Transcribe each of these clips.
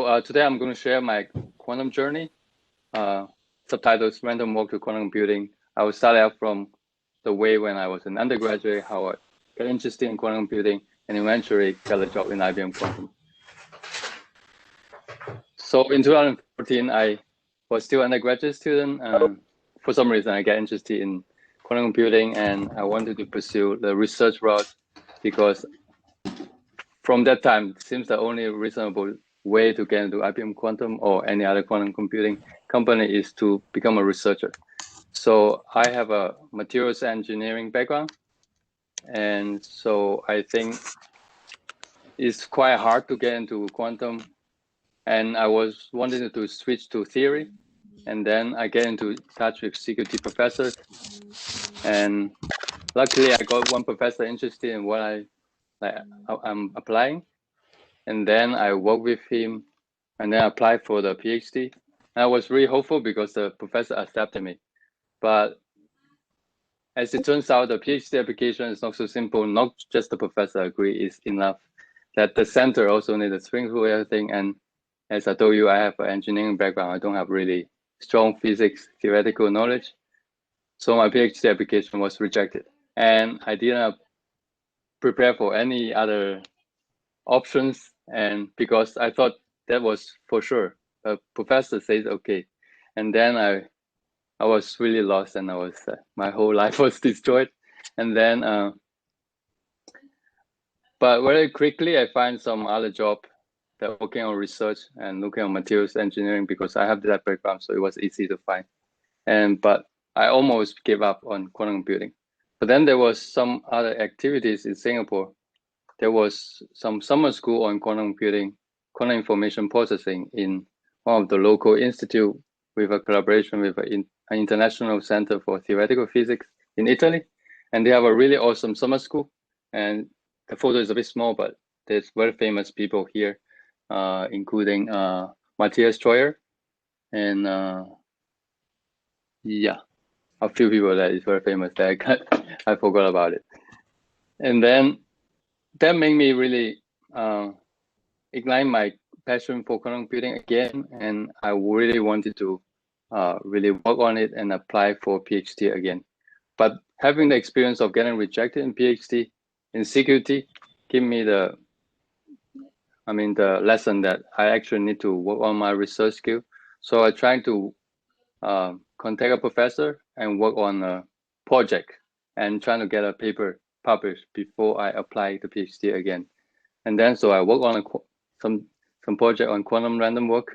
Today I'm going to share my quantum journey, subtitles Random Walk to Quantum Computing. I will start out from the way when I was an undergraduate, how I got interested in quantum computing, and eventually got a job in IBM Quantum. So in 2014, I was still an undergraduate student. For some reason, I got interested in quantum computing, and I wanted to pursue the research route because from that time, it seems the only reasonable way to get into IBM Quantum or any other quantum computing company is to become a researcher. So I have a materials engineering background. And so I think it's quite hard to get into quantum. And I was wanting to switch to theory. And then I get into touch with CQT professors. And luckily, I got one professor interested in what I'm applying. And then I worked with him and then applied for the PhD. And I was really hopeful because the professor accepted me. But as it turns out, the PhD application is not so simple. Not just the professor agree is enough. That the center also needs to swing through everything. And as I told you, I have an engineering background. I don't have really strong physics theoretical knowledge. So my PhD application was rejected. And I didn't prepare for any other options. And because I thought that was for sure, the professor says, okay. And then I was really lost, and I was my whole life was destroyed. And then, but very quickly I find some other job that working on research and looking on materials engineering because I have that background, so it was easy to find. But I almost gave up on quantum computing. But then there was some other activities in Singapore. There was some summer school on quantum computing, quantum information processing in one of the local institute with a collaboration with an international center for theoretical physics in Italy. And they have a really awesome summer school. And the photo is a bit small, but there's very famous people here, including Matthias Treuer and yeah, a few people that is very famous that I forgot about it. And then that made me really ignite my passion for quantum computing again, and I really wanted to really work on it and apply for PhD again. But having the experience of getting rejected in PhD in CQT gave me the lesson that I actually need to work on my research skill. So I tried to contact a professor and work on a project and trying to get a paper published before I apply to PhD again. And then so I work on some project on quantum random walk,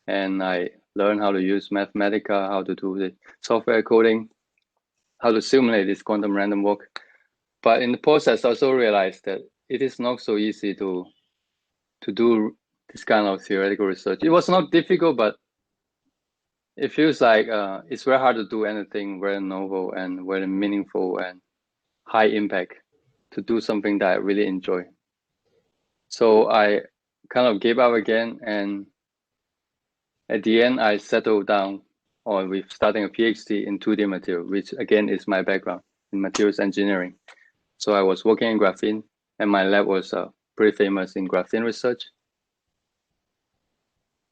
and I learned how to use Mathematica, how to do the software coding, how to simulate this quantum random walk. But in the process, I also realized that it is not so easy to do this kind of theoretical research. It was not difficult, but it feels like it's very hard to do anything very novel and very meaningful and high impact to do something that I really enjoy. So I kind of gave up again, and at the end, I settled down with starting a PhD in 2D material, which again is my background in materials engineering. So I was working in graphene, and my lab was pretty famous in graphene research.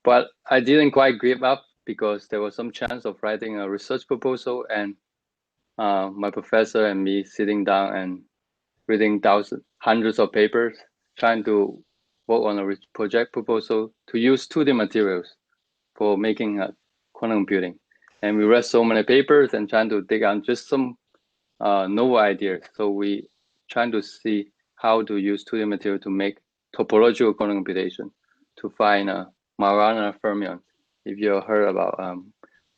But I didn't quite give up because there was some chance of writing a research proposal, and my professor and me sitting down and reading hundreds of papers, trying to work on a project proposal to use 2D materials for making quantum computing. And we read so many papers and trying to dig out just some novel ideas. So we trying to see how to use 2D material to make topological quantum computation to find Majorana fermions, if you heard about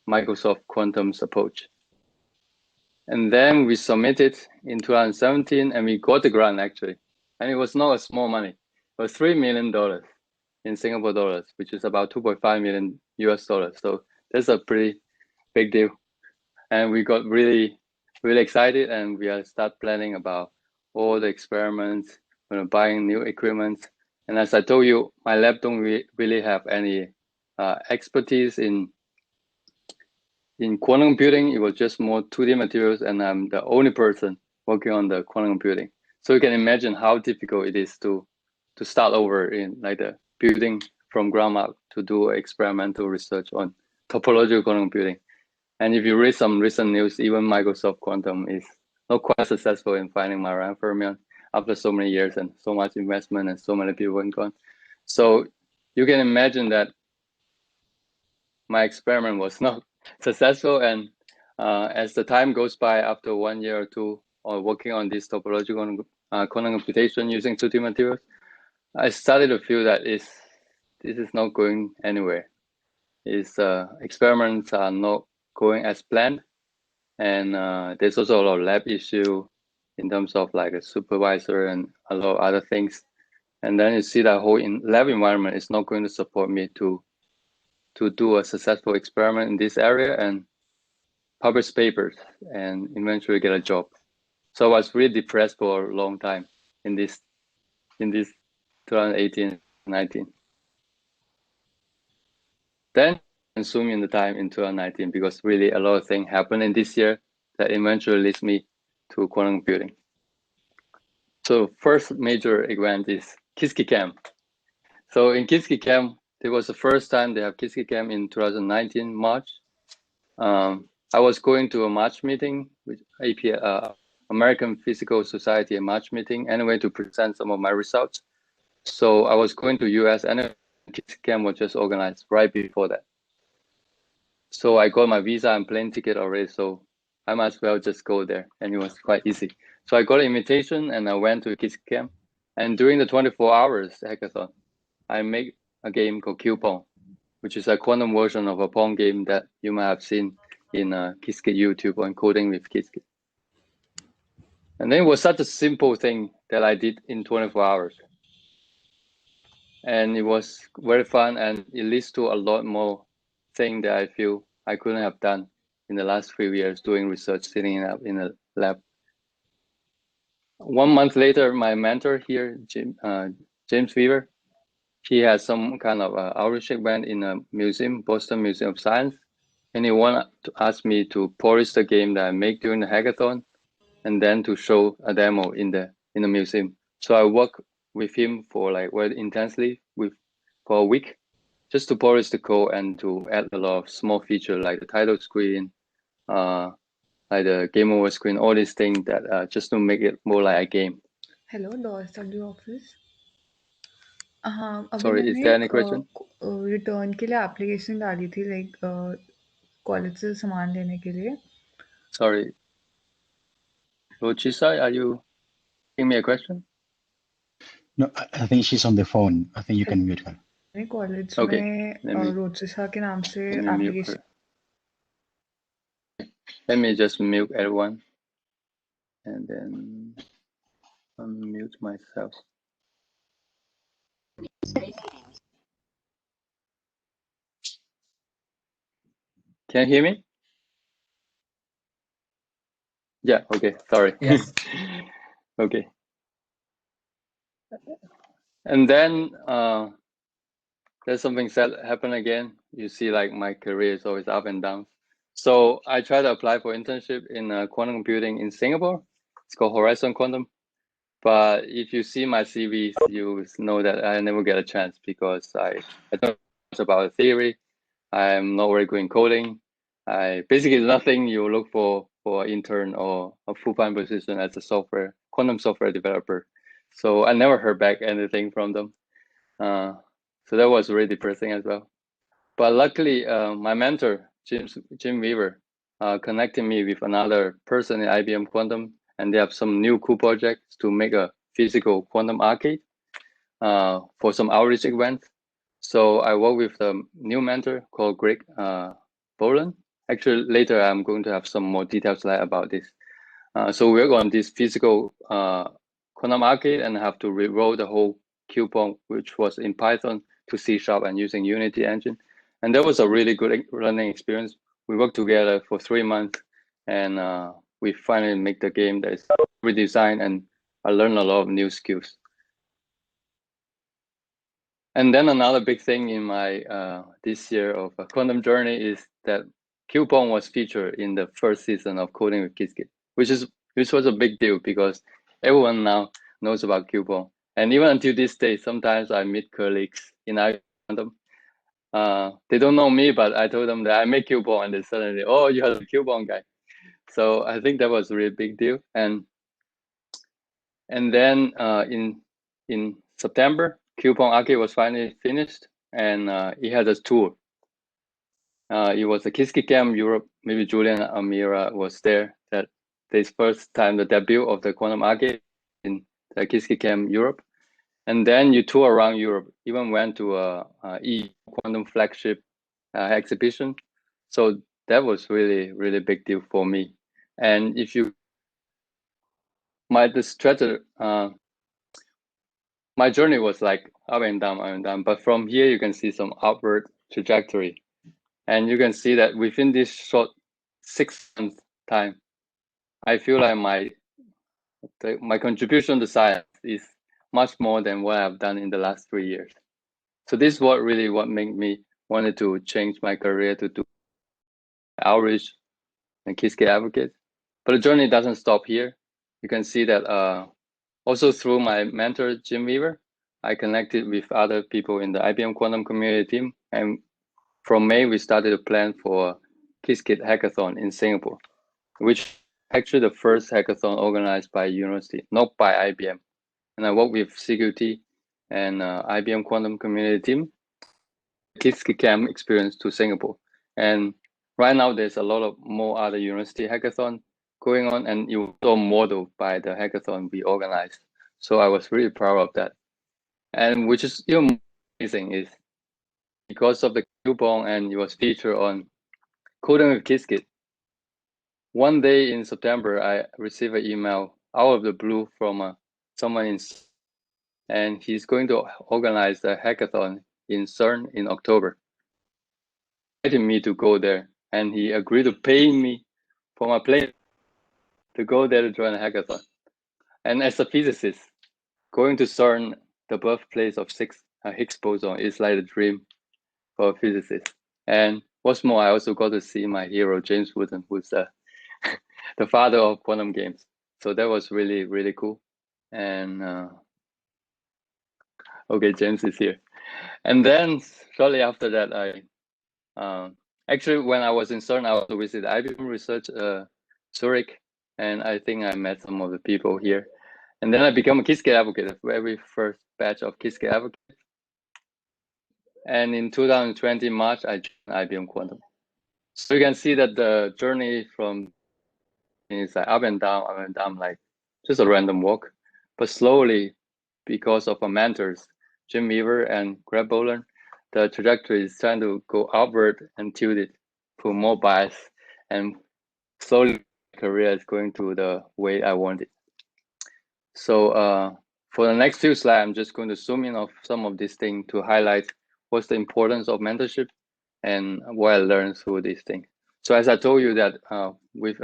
Microsoft Quantum's approach. And then we submitted in 2017, and we got the grant actually. And it was not a small money. It was $3 million in Singapore dollars, which is about 2.5 million US dollars. So that's a pretty big deal. And we got really, really excited, and we start planning about all the experiments, buying new equipment. And as I told you, my lab don't really have any expertise in quantum computing. It was just more 2D materials, and I'm the only person working on the quantum computing. So you can imagine how difficult it is to start over in like the building from ground up to do experimental research on topological quantum computing. And if you read some recent news, even Microsoft Quantum is not quite successful in finding Majorana fermion after so many years and so much investment and so many people gone. So you can imagine that my experiment was not successful. And as the time goes by, after 1 year or two, or working on this topological quantum computation using 2D materials, I started to feel that this is not going anywhere. Experiments are not going as planned, and there's also a lot of lab issue in terms of like a supervisor and a lot of other things. And then you see that whole lab environment is not going to support me to do a successful experiment in this area and publish papers and eventually get a job. So I was really depressed for a long time in this 2018, 19. Then consuming the time in 2019 because really a lot of things happened in this year that eventually leads me to quantum computing. So first major event is KiSKICamp. So in KiSKICamp, it was the first time they have KiSKICamp in 2019 March. I was going to a March meeting with American Physical Society, a March meeting anyway to present some of my results. So I was going to US and KiSKICamp was just organized right before that. So I got my visa and plane ticket already, so I might as well just go there, and it was quite easy. So I got an invitation and I went to KiSKICamp, and during the 24 hours hackathon, I made a game called Q-Pong, which is a quantum version of a Pong game that you might have seen in Qiskit YouTube on Coding with Qiskit. And then it was such a simple thing that I did in 24 hours. And it was very fun, and it leads to a lot more things that I feel I couldn't have done in the last few years doing research, sitting up in a lab. 1 month later, my mentor here, James Weaver, he has some kind of outreach event in a museum, Boston Museum of Science, and he wanted to ask me to polish the game that I make during the hackathon, and then to show a demo in the museum. So I worked with him for like very intensely for a week, just to polish the code and to add a lot of small features like the title screen, like the game over screen, all these things that just to make it more like a game. Hello law study office हाँ अभी Sorry, is मैंने there एक any question? Return के लिए application डाली थी like college से सामान लेने के लिए Sorry, Rochisa, are you giving me a question? No, I think she's on the phone. I think you can mute her. मैंने कॉलेज Okay, में रोचिसा के नाम से let me mute application her. Let me just mute everyone and then unmute myself. Can you hear me? Yeah, okay, sorry. Yes. Okay. And then there's something sad happen again. You see, like my career is always up and down. So I tried to apply for internship in quantum computing in Singapore. It's called Horizon Quantum. But if you see my CV, you know that I never get a chance because I don't know much about the theory. I'm not very good in coding. I basically nothing you look for intern or a full-time position as a quantum software developer. So I never heard back anything from them. So that was really depressing as well. But luckily, my mentor, Jim Weaver, connected me with another person in IBM Quantum, and they have some new cool projects to make a physical quantum arcade for some outreach events. So I work with the new mentor called Greg Boland. Actually, later I'm going to have some more details about this. So we work on this physical quantum arcade and have to rewrote the whole Q-Pong, which was in Python, to C# and using Unity engine. And that was a really good learning experience. We worked together for 3 months, and we finally make the game that is redesigned, and I learned a lot of new skills. And then another big thing in my this year of a quantum journey is that Q-Pong was featured in the first season of Coding with Qiskit, which was a big deal because everyone now knows about Q-Pong. And even until this day, sometimes I meet colleagues in Quantum. They don't know me, but I told them that I make Cubon, and they suddenly, oh, you're the Cubon guy. So I think that was a really big deal. And then in September, Cubon Arcade was finally finished, and it had a tour. It was the Qiskit Camp Europe. Maybe Julian and Amira was there. That this first time the debut of the Quantum Arcade in the Qiskit Camp Europe. And then you tour around Europe, even went to a Quantum flagship exhibition. So that was really, really big deal for me. And if you, my journey was like up and down, but from here you can see some upward trajectory. And you can see that within this short 6 months time, I feel like my contribution to science is much more than what I've done in the last 3 years. So this is what made me wanted to change my career to do outreach and Qiskit advocate. But the journey doesn't stop here. You can see that also through my mentor, Jim Weaver, I connected with other people in the IBM Quantum community team. And from May, we started to plan for Qiskit Hackathon in Singapore, which actually the first hackathon organized by university, not by IBM. And I worked with CQT and IBM Quantum community team, Qiskit Camp experience to Singapore. And right now there's a lot of more other university hackathon going on, and it was all modeled by the hackathon we organized. So I was really proud of that. And which is even amazing is because of the Cubon, and it was featured on Coding with Qiskit. One day in September, I received an email out of the blue from someone and he's going to organize a hackathon in CERN in October. He invited me to go there, and he agreed to pay me for my plane to go there to join a hackathon. And as a physicist, going to CERN, the birthplace of Higgs boson, is like a dream for a physicist. And what's more, I also got to see my hero, James Wooden, who's the father of quantum games. So that was really, really cool. And okay, James is here. And then shortly after that, actually, when I was in CERN, I also visited IBM Research Zurich, and I think I met some of the people here. And then I became a Qiskit advocate, the very first batch of Qiskit advocates. And in 2020 March, I joined IBM Quantum. So you can see that the journey from is like up and down, like just a random walk. But slowly, because of our mentors, Jim Weaver and Greg Boland, the trajectory is trying to go upward and tilted for more bias, and slowly my career is going to the way I want it. So for the next few slides, I'm just going to zoom in on some of these things to highlight what's the importance of mentorship and what I learned through these things. So as I told you that with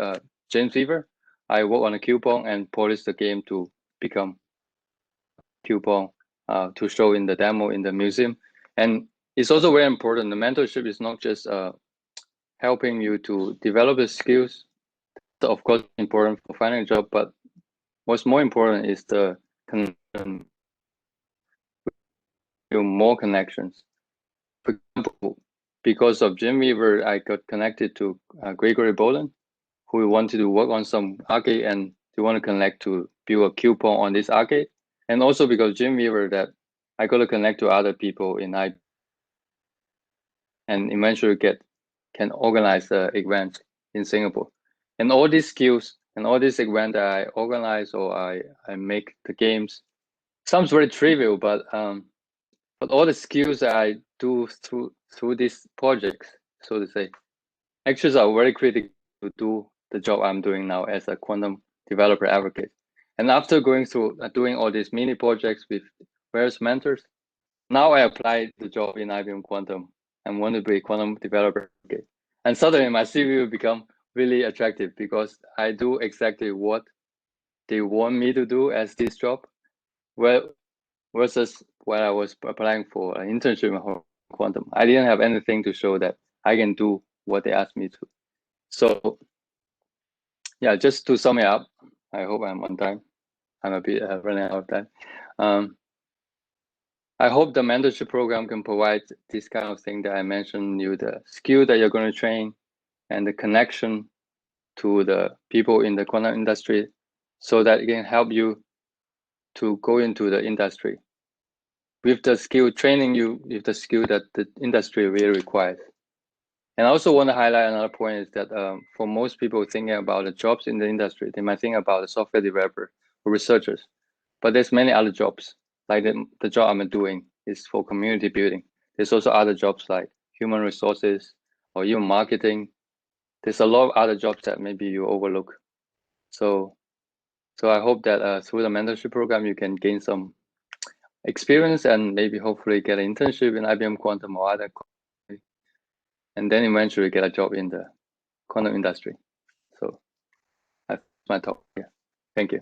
James Weaver, I work on a Cubon and polish the game to become Cubon to show in the demo in the museum. And it's also very important. The mentorship is not just helping you to develop the skills. So of course, important for finding a job, but what's more important is the connection, more connections. For example, because of Jim Weaver, I got connected to Gregory Boland, who wanted to work on some arcade and they want to connect to build a Cubon on this arcade. And also because Jim Weaver, that I got to connect to other people in IBM and eventually can organize the event in Singapore. And all these skills and all these events that I organize or I make the games sounds very trivial, but all the skills that I do through these projects, so to say, actually are very critical to do the job I'm doing now as a quantum developer advocate. And after going through doing all these mini projects with various mentors, now I apply the job in IBM Quantum and want to be a quantum developer advocate. And suddenly my CV will become really attractive because I do exactly what they want me to do as this job. Well, versus when I was applying for an internship in Quantum, I didn't have anything to show that I can do what they asked me to. So yeah, just to sum it up, I hope I'm on time. I'm a bit running out of time. I hope the mentorship program can provide this kind of thing that I mentioned you, the skill that you're going to train and the connection to the people in the quantum industry so that it can help you to go into the industry with the skill, training you with the skill that the industry really requires. And I also want to highlight another point is that for most people thinking about the jobs in the industry, they might think about a software developer or researchers, but there's many other jobs. Like the job I'm doing is for community building. There's also other jobs like human resources or even marketing. There's a lot of other jobs that maybe you overlook. So I hope that through the mentorship program, you can gain some experience and maybe hopefully get an internship in IBM Quantum or other, and then eventually get a job in the quantum industry. So that's my talk. Yeah, thank you.